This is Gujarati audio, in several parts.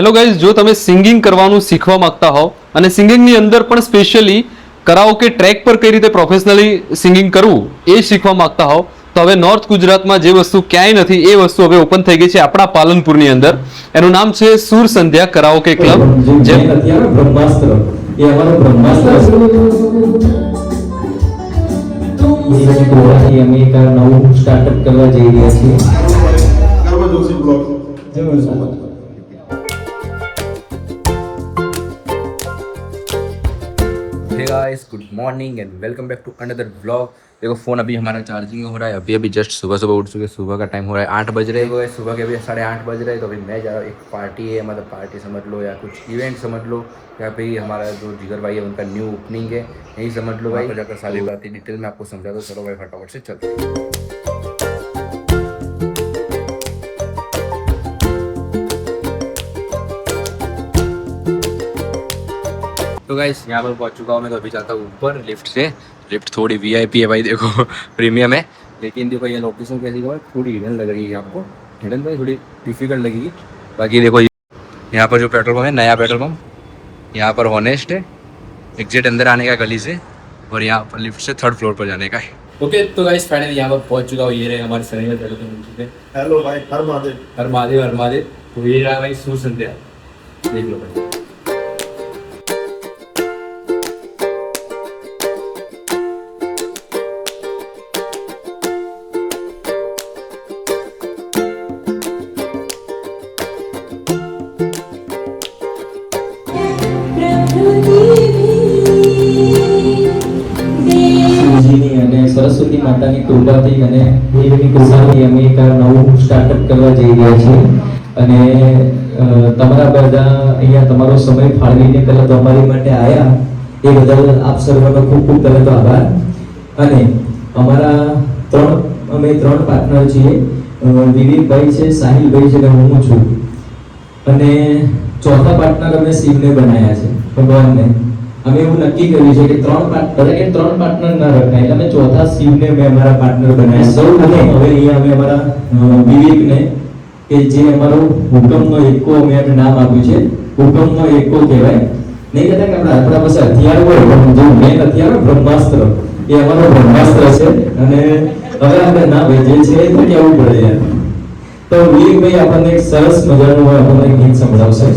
હેલો ગાઈઝ, જો તમે સિંગિંગ કરવાનું શીખવા માંગતા હો અને સિંગિંગની અંદર પણ સ્પેશિયલી કરાઓકે ટ્રેક પર કઈ રીતે પ્રોફેશનલી સિંગિંગ કરવું એ શીખવા માંગતા હો તો હવે નોર્થ ગુજરાતમાં જે વસ્તુ ક્યાંય નથી એ વસ્તુ હવે ઓપન થઈ ગઈ છે આપણા પાલનપુરની અંદર. એનું નામ છે સુર સંધ્યા કરાઓકે ક્લબ. જે અત્યારે બ્રહ્માસ્ત્ર એ અમારો બ્રહ્માસ્ત્ર છે. અમે એક નવું સ્ટાર્ટઅપ કરવા જઈ રહ્યા છીએ. Hey guys, good morning and welcome back to another vlog. देखो फ़ोन अभी हमारा चार्जिंग हो रहा है. अभी जस्ट सुबह उठ चुके. सुबह का टाइम हो रहा है 8 बज रहे हैं. सुबह के अभी 8:30 बज रहे हैं. तो अभी मैं जा रहा हूँ. एक पार्टी है, मतलब पार्टी समझ लो या कुछ इवेंट समझ लो या फिर हमारा जो जिगर भाई है उनका न्यू ओपनिंग है, यही समझ लो भाई. जाकर सारी बातें डिटेल में आपको समझा दो. चलो भाई फटाफट से चलते हैं. तो गाइस यहाँ पर पहुँच चुका हूँ मैं. तो अभी जाता हूँ ऊपर लिफ्ट से. लिफ्ट थोड़ी वीआईपी है भाई, देखो प्रीमियम है. लेकिन देखो ये लोकेशन कैसी है, थोड़ी हिडन लग रही है आपको. हिडन भाई थोड़ी डिफिकल्ट लगेगी. बाकी देखो यहाँ पर जो पेट्रोल पंप है, नया पेट्रोल पंप, यहाँ पर हॉनेस्ट है. एग्जिट अंदर आने का गली से, और यहाँ पर लिफ्ट से 3rd फ्लोर पर जाने का है. ओके तो गाइस फाइनली यहाँ पर पहुँच चुका हूँ. ये रहे हमारे सनी में पेट्रोल पंप. हेलो भाई, हर महादेव. हर महादेव, हर महादेव. तो ये रहा भाई सुर संध्या. देख लो भाई. અને સરસ્વતી માતાની કૃપાથી અને દેવીની કૃપાથી અમે એક નવું સ્ટાર્ટઅપ કરવા જઈ રહ્યા છીએ. અને તમારા બધા અહીંયા તમારો સમય ફાળવીને પહેલા તો અમારી માટે આવ્યા એ બદલ આપ સર્વનો ખૂબ ખૂબ પહેલા તો આભાર. અને અમારા અમે ત્રણ પાર્ટનર છીએ. વિવેકભાઈ છે, સાહિલભાઈ છે અને હું છું. અને ચોથા પાર્ટનર અમે શિવને બનાવ્યા છે, ભગવાનને. અમે એવું નક્કી કર્યું છે કે ત્રણ પાર્ટનર ના રખાય, એટલે અમે ચોથા શિવને અમે અમારા પાર્ટનર બનાવ્યા. સૌ અને હવે અહીંયા અમે અમારા વિવેકને, કે જે અમારો હુકમનો એકો અમે એમને નામ આપ્યું છે, હુકમનો એકો કહેવાય. નહીં કહેતા કે આપણા પાસે હથિયાર હોય, પણ જે મેન હથિયાર બ્રહ્માસ્ત્ર, એ અમારો બ્રહ્માસ્ત્ર છે. અને હવે આપણે ના ભાઈ જે છે એ તો કહેવું પડે યાર. તો વિવેકભાઈ આપણને એક સરસ મજાનું આપણને ગીત સંભળાવશે.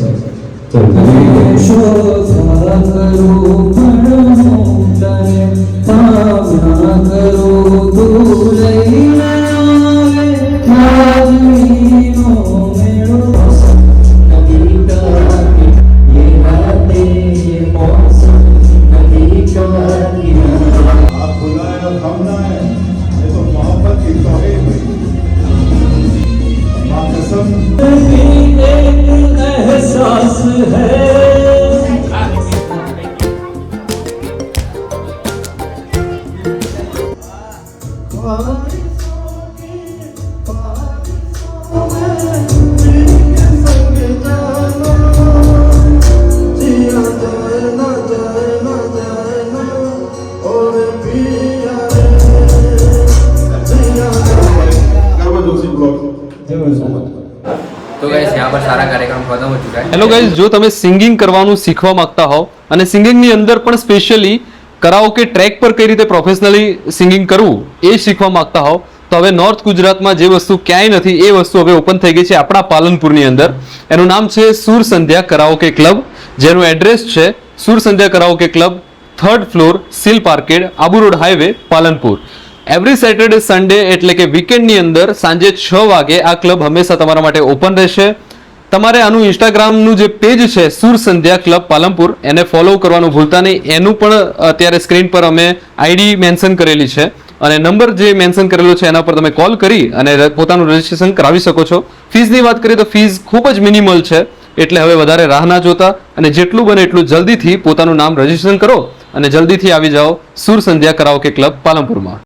तो गाइस यहाँ पर सारा कार्यक्रम खत्म हो चुका है. હેલો ગાઈઝ, જો તમે સિંગિંગ કરવાનું શીખવા માંગતા હો અને સિંગિંગની અંદર પણ સ્પેશિયલી કરાઓકે ટ્રેક પર કઈ રીતે પ્રોફેશનલી સિંગિંગ કરવું એ શીખવા માંગતા હો તો હવે નોર્થ ગુજરાતમાં જે વસ્તુ ક્યાંય નથી એ વસ્તુ હવે ઓપન થઈ ગઈ છે આપણા પાલનપુરની અંદર. એનું નામ છે સુર સંધ્યા કરાઓકે ક્લબ, જેનું એડ્રેસ છે Sur Sandhya karaoke club, 3rd floor, સિલ પાર્કેડ, Abu road highway, Palanpur. Every Saturday Sunday એટલે કે વીકેન્ડની અંદર સાંજે 6 વાગે આ ક્લબ હંમેશા તમારા માટે ઓપન રહેશે. તમારે આનું ઇન્સ્ટાગ્રામનું જે પેજ છે સુર સંધ્યા ક્લબ પાલનપુર, એને ફોલો કરવાનું ભૂલતા નહીં. એનું પણ અત્યારે સ્ક્રીન પર અમે આઈડી મેન્શન કરેલી છે અને નંબર જે મેન્શન કરેલો છે એના પર તમે કોલ કરી અને પોતાનું રજીસ્ટ્રેશન કરાવી શકો છો. ફીસની વાત કરીએ તો ફીસ ખૂબ જ મિનિમલ છે, એટલે હવે વધારે રાહ ના જોતા અને જેટલું બને એટલું જલ્દીથી પોતાનું નામ રજીસ્ટ્રેશન કરો અને જલ્દીથી આવી જાઓ સુર સંધ્યા કરાઓકે ક્લબ પાલનપુરમાં.